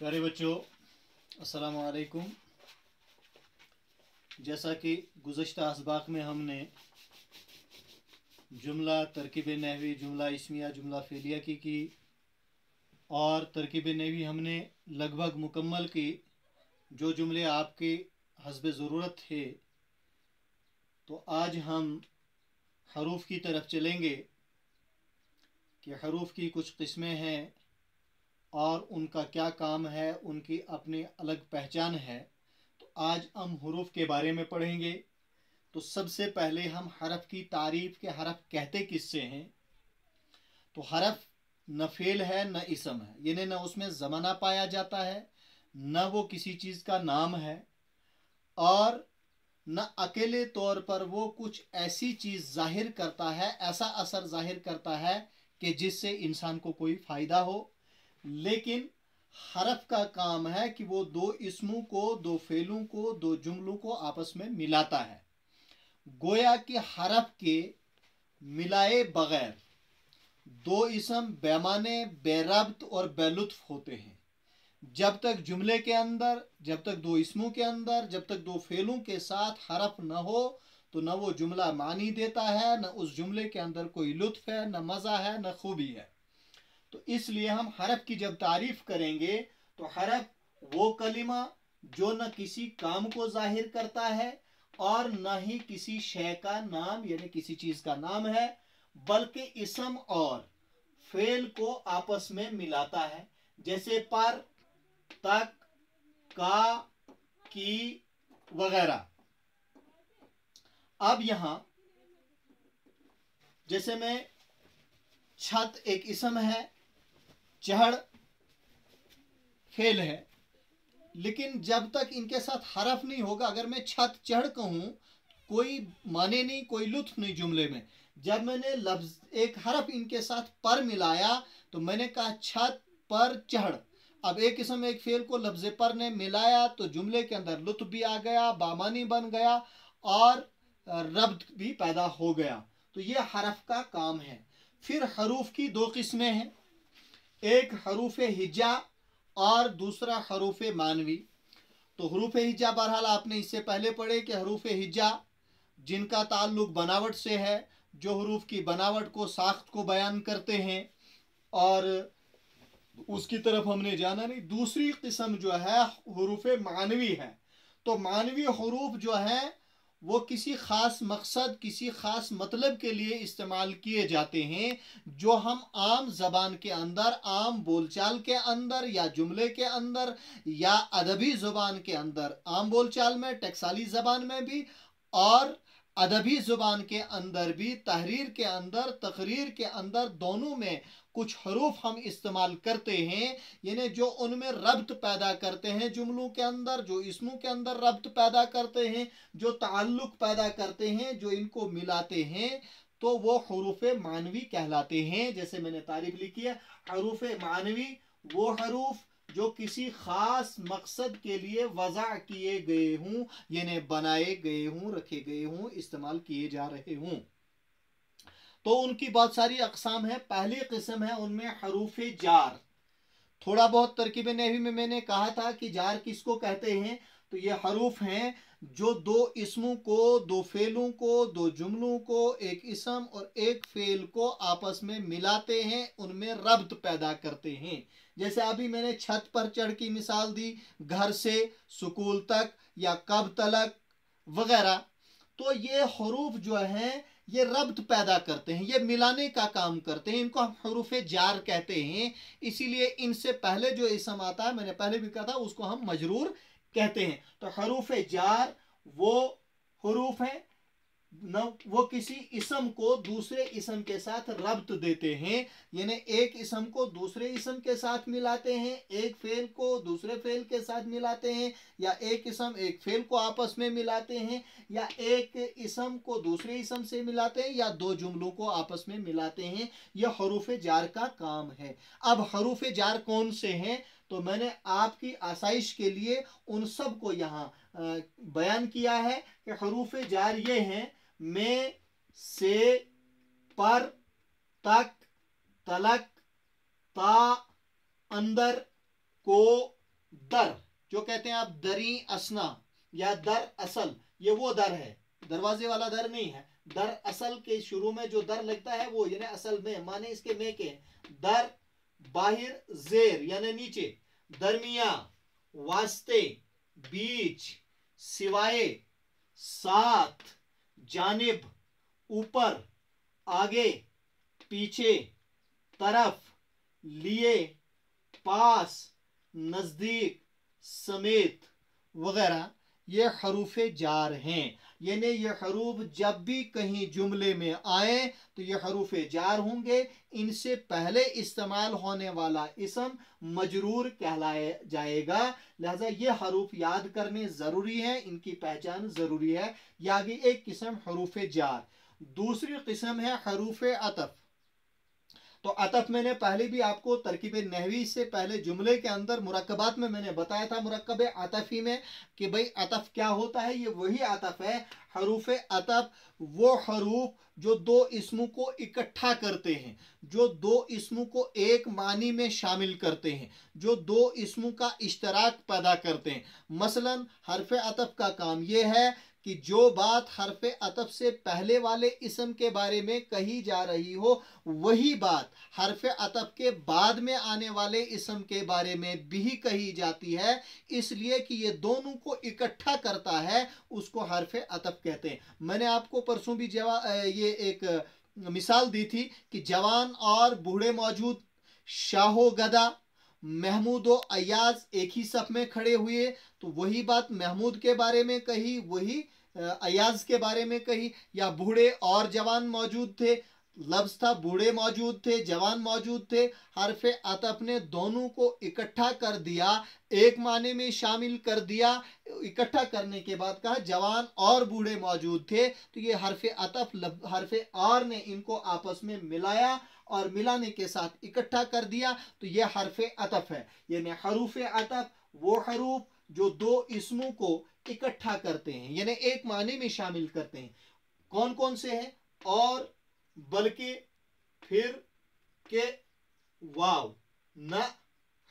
प्यारे बच्चों, अस्सलाम वालेकुम। जैसा कि गुज़श्ता असबाक में हमने जुमला तरकीब नहवी, जुमला इस्मिया, जुमला फ़ेलिया की और तरकीब नहवी हमने लगभग मुकम्मल की। जो जुमले आपके हस्ब ज़रूरत थे, तो आज हम हरूफ की तरफ चलेंगे कि हरूफ की कुछ किस्में हैं और उनका क्या काम है, उनकी अपनी अलग पहचान है। तो आज हम हरूफ के बारे में पढ़ेंगे। तो सबसे पहले हम हरफ की तारीफ के हरफ कहते किससे हैं। तो हरफ न फेल है न इसम है, यानी न उसमें ज़माना पाया जाता है, न वो किसी चीज़ का नाम है, और न अकेले तौर पर वो कुछ ऐसी चीज़ जाहिर करता है, ऐसा असर जाहिर करता है कि जिससे इंसान को कोई फ़ायदा हो। लेकिन हरफ का काम है कि वो दो इस्मों को, दो फेलों को, दो जुमलों को आपस में मिलाता है। गोया कि हरफ के मिलाए बगैर दो इसम बेमाने, बेरब्त और बेलुत्फ होते हैं। जब तक जुमले के अंदर, जब तक दो इसमों के अंदर, जब तक दो फेलों के साथ हरफ न हो, तो न वो जुमला मानी देता है, न उस जुमले के अंदर कोई लुत्फ है, न मज़ा है, न खूबी है। तो इसलिए हम हरफ की जब तारीफ करेंगे तो हरफ वो कलिमा जो न किसी काम को जाहिर करता है और न ही किसी शय का नाम यानी किसी चीज का नाम है, बल्कि इसम और फेल को आपस में मिलाता है। जैसे पर, तक, का, की वगैरह। अब यहां जैसे में छत एक इसम है, चढ़ फेल है, लेकिन जब तक इनके साथ हरफ नहीं होगा, अगर मैं छत चढ़ कहूं, कोई माने नहीं, कोई लुत्फ नहीं जुमले में। जब मैंने लफ्ज एक हरफ इनके साथ पर मिलाया तो मैंने कहा छत पर चढ़। अब एक किस्म एक फेल को लफ्ज पर ने मिलाया तो जुमले के अंदर लुत्फ भी आ गया, बामानी बन गया और रब्त भी पैदा हो गया। तो ये हरफ का काम है। फिर हरूफ की दो किस्में हैं, एक हरूफ हिजा और दूसरा हरूफ मानवी। तो हरूफ हिजा बहरहाल आपने इससे पहले पढ़े कि हरूफ हिजा जिनका ताल्लुक बनावट से है, जो हरूफ की बनावट को, साख्त को बयान करते हैं, और उसकी तरफ हमने जाना नहीं। दूसरी किस्म जो है हरूफ मानवी है। तो मानवी हरूफ जो है वो किसी ख़ास मकसद, किसी ख़ास मतलब के लिए इस्तेमाल किए जाते हैं, जो हम आम ज़बान के अंदर, आम बोलचाल के अंदर या जुमले के अंदर या अदबी ज़ुबान के अंदर, आम बोलचाल में, टकसाली ज़बान में भी और अदबी ज़ुबान के अंदर भी, तहरीर के अंदर, तकरीर के अंदर, दोनों में कुछ हरूफ हम इस्तेमाल करते हैं, यानी जो उनमें रब्त पैदा करते हैं जुमलों के अंदर, जो इसमों के अंदर रब्त पैदा करते हैं, जो ताल्लुक पैदा करते हैं, जो इनको मिलाते हैं, तो वो हरूफ मानवी कहलाते हैं। जैसे मैंने तारीफ लिखी है, हरूफ मानवी वो हरूफ जो किसी खास मकसद के लिए वज़ा किए गए हों, यानी बनाए गए हों, रखे गए हों, इस्तेमाल किए जा रहे हों। तो उनकी बहुत सारी अकसाम है। पहली किस्म है उनमें हरूफ जार। थोड़ा बहुत तरकीब नहवी में मैंने कहा था कि जार किसको कहते हैं। तो ये हरूफ हैं जो दो इसमों को, दो फेलों को, दो जुमलों को, एक इसम और एक फेल को आपस में मिलाते हैं, उनमें रब्त पैदा करते हैं। जैसे अभी मैंने छत पर चढ़ की मिसाल दी, घर से स्कूल तक या कब तलक वगैरह। तो ये हरूफ जो हैं ये रब्त पैदा करते हैं, ये मिलाने का काम करते हैं, इनको हम हरूफ जार कहते हैं। इसीलिए इनसे पहले जो इसम आता है, मैंने पहले भी कहा था, उसको हम मजरूर कहते हैं। तो हरूफ जार वो हरूफ है न, वो किसी इसम को दूसरे इसम के साथ रब्त देते हैं, यानी एक इसम को दूसरे इसम के साथ मिलाते हैं, एक फेल को दूसरे फेल के साथ मिलाते हैं, या एक इसम एक फेल को आपस में मिलाते हैं, या एक इसम को दूसरे इसम से मिलाते हैं, या दो जुमलों को आपस में मिलाते हैं। यह हरूफ जार का काम है। अब हरूफ जार कौन से हैं, तो मैंने आपकी आसाइश के लिए उन सब को यहाँ बयान किया है कि हरूफ जार ये हैं, में, से, पर, तक, तलक, ता, अंदर, को, दर, जो कहते हैं आप दरी असना या दर असल, ये वो दर है, दरवाजे वाला दर नहीं है। दर असल के शुरू में जो दर लगता है वो, यानी असल में माने इसके में के, दर बाहिर जेर यानी नीचे, दरमिया, वास्ते, बीच, सिवाय, साथ, जानिब, ऊपर, आगे, पीछे, तरफ, लिए, पास, नजदीक, समेत वगैरह, ये हरूफ जार हैं। यानी ये हरूफ जब भी कहीं जुमले में आए तो ये हरूफ जार होंगे। इनसे पहले इस्तेमाल होने वाला इसम मजरूर कहलाया जाएगा। लिहाजा ये हरूफ याद करने ज़रूरी है, इनकी पहचान ज़रूरी है। ये आगे एक किस्म हरूफ जार। दूसरी किस्म है हरूफ अतफ। तो अतफ मैंने पहले भी आपको तरकीब नहवी से पहले जुमले के अंदर मुरक्कबात में मैंने बताया था, मुरक्कब अतफी में, कि भाई अतफ क्या होता है। ये वही अतफ है। हरूफ अतफ वो हरूफ जो दो इसमों को इकट्ठा करते हैं, जो दो इसमों को एक मानी में शामिल करते हैं, जो दो इसमों का इश्तराक पैदा करते हैं। मसलन हरफ अतफ का काम यह है कि जो बात हरफ अतफ से पहले वाले इसम के बारे में कही जा रही हो, वही बात हरफ अतफ के बाद में आने वाले इसम के बारे में भी कही जाती है। इसलिए कि ये दोनों को इकट्ठा करता है, उसको हरफ अतफ कहते हैं। मैंने आपको परसों भी ये एक मिसाल दी थी कि जवान और बूढ़े मौजूद, शाहो गदा, महमूद और अयाज एक ही सफ में खड़े हुए, तो वही बात महमूद के बारे में कही, वही अयाज के बारे में कही। या बूढ़े और जवान मौजूद थे, लफ्ज था बूढ़े मौजूद थे, जवान मौजूद थे, हरफ अतफ ने दोनों को इकट्ठा कर दिया, एक माने में शामिल कर दिया। इकट्ठा करने के बाद कहा जवान और बूढ़े मौजूद थे, तो ये हरफ अतफ हरफ और ने इनको आपस में मिलाया और मिलाने के साथ इकट्ठा कर दिया, तो यह हरफ अतफ है। यानी हरूफ अतफ वो हरूफ जो दो इसमों को इकट्ठा करते हैं, यानी एक माने में शामिल करते हैं। कौन कौन से हैं? और, बल्कि, फिर, के, वाव, न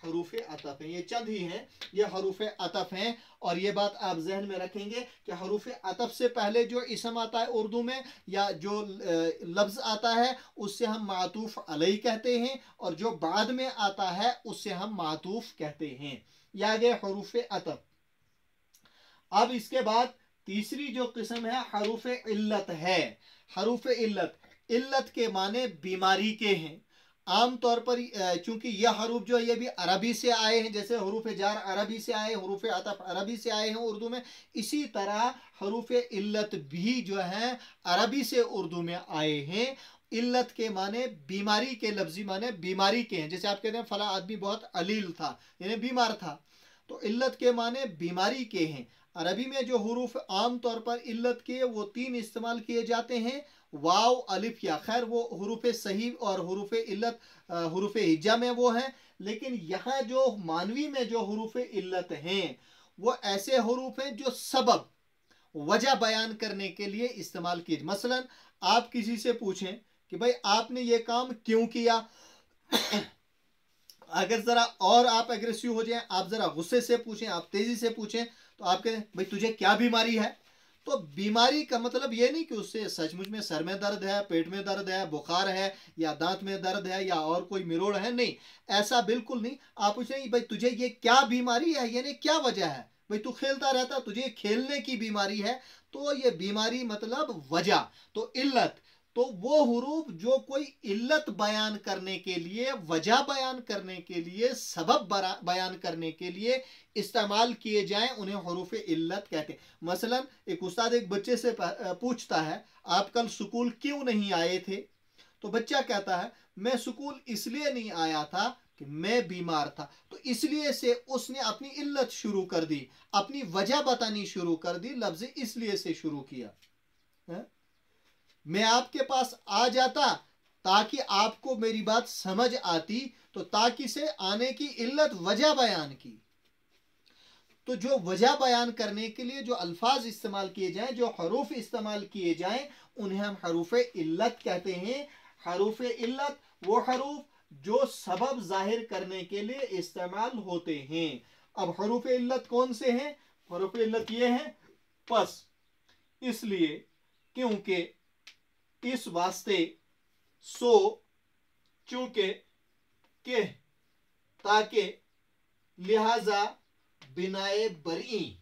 हरूफ अतफ हैं। ये चंद ही हैं, ये हरूफ अतफ हैं। और ये बात आप जहन में रखेंगे कि हरूफ अतफ से पहले जो इसम आता है उर्दू में या जो लफ्ज आता है उससे हम मातूफ अलई कहते हैं, और जो बाद में आता है उससे हम मातूफ कहते हैं। ये आगे हरूफ अतफ। अब इसके बाद तीसरी जो किस्म है हरूफ इल्लत है। हरूफ इल्लत, इल्लत के माने बीमारी के हैं। आमतौर पर चूंकि यह हरूफ जो है ये भी अरबी से आए हैं, जैसे हरूफ जार अरबी से आए, हरूफ अतफ अरबी से आए हैं उर्दू में, इसी तरह हरूफ इल्लत भी जो है अरबी से उर्दू में आए हैं। इल्लत के माने बीमारी के, लफ्जी माने बीमारी के हैं। जैसे आप कहते हैं फला आदमी बहुत अलील था, यानी बीमार था, तो इल्लत के माने बीमारी के हैं। अरबी में जो हुरूफ आम तौर पर इल्लत के वो तीन इस्तेमाल किए जाते हैं, वाव, अलिफ, या। खैर वो हुरूफ सही और हुरूफ इल्लत हुरूफ हिज्जा में वो हैं, लेकिन यहाँ जो मानवी में जो हुरूफ इल्लत हैं वो ऐसे हुरूफ हैं जो सबब, वजह बयान करने के लिए इस्तेमाल किए। मसलन आप किसी से पूछें कि भाई आपने ये काम क्यों किया, अगर जरा और आप एग्रेसिव हो जाएं, आप जरा गुस्से से पूछें, आप तेजी से पूछें, तो आप कहें भाई तुझे क्या बीमारी है। तो बीमारी का मतलब ये नहीं कि उससे सचमुच में सर में दर्द है, पेट में दर्द है, बुखार है, या दांत में दर्द है, या और कोई मिरोड़ है, नहीं, ऐसा बिल्कुल नहीं। आप पूछें भाई तुझे ये क्या बीमारी है, यानी क्या वजह है, भाई तू खेलता रहता, तुझे खेलने की बीमारी है, तो ये बीमारी मतलब वजह। तो इल्लत तो वो हुरूफ जो कोई इल्लत बयान करने के लिए, वजह बयान करने के लिए, सबब बयान करने के लिए इस्तेमाल किए जाएं, उन्हें हुरूफ इल्लत कहते हैं। मसलन एक उस्ताद एक बच्चे से पूछता है आप कल स्कूल क्यों नहीं आए थे, तो बच्चा कहता है मैं स्कूल इसलिए नहीं आया था कि मैं बीमार था। तो इसलिए से उसने अपनी इल्लत शुरू कर दी, अपनी वजह बतानी शुरू कर दी, लफ्ज इसलिए से शुरू किया है? मैं आपके पास आ जाता ताकि आपको मेरी बात समझ आती, तो ताकि से आने की इल्लत वजह बयान की। तो जो वजह बयान करने के लिए जो अल्फाज इस्तेमाल किए जाएं, जो हरूफ इस्तेमाल किए जाएं, उन्हें हम हरूफ इल्लत कहते हैं। हरूफ इल्लत वो हरूफ जो सबब जाहिर करने के लिए इस्तेमाल होते हैं। अब हरूफ इल्लत कौन से हैं? हरूफ इल्लत ये हैं पस, इसलिए, क्योंकि, इस वास्ते, सो, चूंकि, के, ताकि, लिहाजा, बिनाए बरी,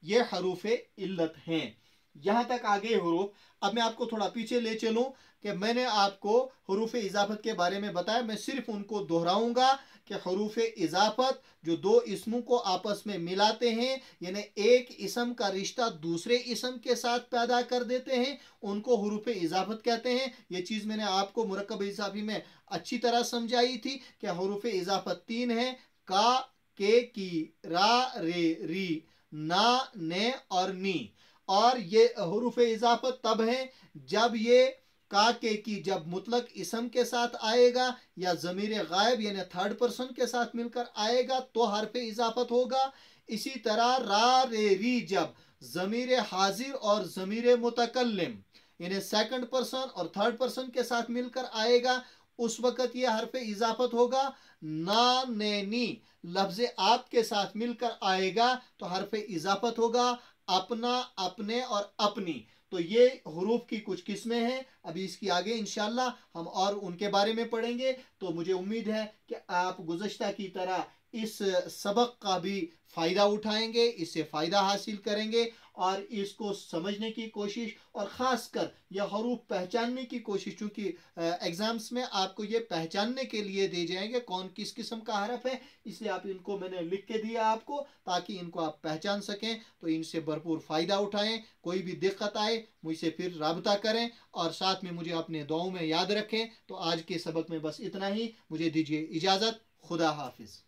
ये हरूफ इल्लत हैं। यहां तक आगे हरूफ। अब मैं आपको थोड़ा पीछे ले चलूं कि मैंने आपको हरूफ इजाफत के बारे में बताया, मैं सिर्फ उनको दोहराऊंगा कि हरूफ इजाफत जो दो इसमों को आपस में मिलाते हैं, यानी एक इसम का रिश्ता दूसरे इसम के साथ पैदा कर देते हैं, उनको हरूफ इजाफत कहते हैं। ये चीज़ मैंने आपको मुरक्कब इजाफी में अच्छी तरह समझाई थी कि हरूफ इजाफत 3 है, का, के, की, रा, रे, री, ना, ने और नी। और ये हरूफ इजाफत तब है जब ये का, के, की जब मुतलक इसम के साथ आएगा या ज़मीर गायब यानी थर्ड पर्सन के साथ मिलकर आएगा तो हर्फ इजाफत होगा। इसी तरह रा, रे, री जब ज़मीर हाजिर और ज़मीर मुतकल्लिम यानी सेकंड पर्सन और थर्ड पर्सन के साथ मिलकर आएगा उस वक़्त यह हर्फ इजाफत होगा। ना, ने, नी लफ्ज़ आप के साथ मिलकर आएगा तो हर्फ इजाफत होगा। अपना, अपने और अपनी, तो ये हुरूफ की कुछ किस्में हैं। अभी इसकी आगे इंशाल्लाह हम और उनके बारे में पढ़ेंगे। तो मुझे उम्मीद है कि आप गुज़श्ता की तरह इस सबक का भी फ़ायदा उठाएंगे, इससे फ़ायदा हासिल करेंगे और इसको समझने की कोशिश और ख़ासकर यह हरूफ पहचानने की कोशिश, चूँकि एग्ज़ाम्स में आपको ये पहचानने के लिए दे जाएंगे कौन किस किस्म का हरफ है, इसलिए आप इनको मैंने लिख के दिया आपको ताकि इनको आप पहचान सकें। तो इनसे भरपूर फ़ायदा उठाएं। कोई भी दिक्कत आए मुझसे फिर राब्ता करें और साथ में मुझे अपने दुआओं में याद रखें। तो आज के सबक में बस इतना ही। मुझे दीजिए इजाज़त। खुदा हाफिज़।